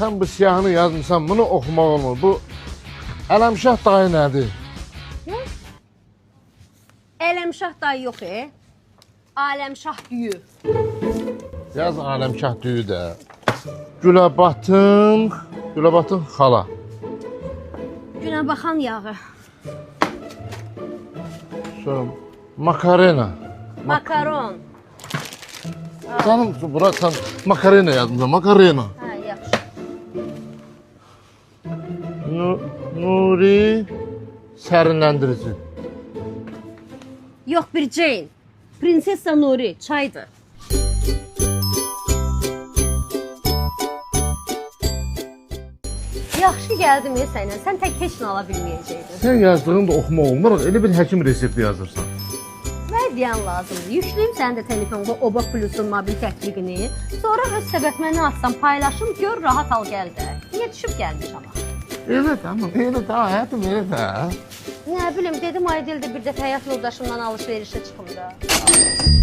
Sən bu siyahını yazmışsan, bunu oxumaq olmur. Bu Ələmşah dayı nədir? Ələmşah dayı yox, Aləmşah düyü. Yaz Aləmşah düyü də. Güləbatın xala. Günə baxan yağı. Sonra Makarena. Makaron. Canım, bura sən Makarena yazmışsan, Makarena. Hə, yaxşı. Nuri sərinləndirici. Yox, bir Jane. Prinsessa Nuri, çaydır. Yaxşı gəldim sənə. Sən tək heç nə ala bilməyəcəkdin. Sən yazdığını da oxumaq olmur, elə bir həkim resepti yazırsan. Nə deyən lazımdır? Yükləyim sənin də telefonuna Oba Plusun mobil tətbiqini. Sonra öz səbəbməni atsam, paylaşım, gör, rahat al gəl də. Niyə düşüb gəlmiş amma? Elə tamam, həyatım, elə də. Nə bilim, dedim Aydil də bir dəfə həyat yoldaşımdan alış-verişə çıxım da.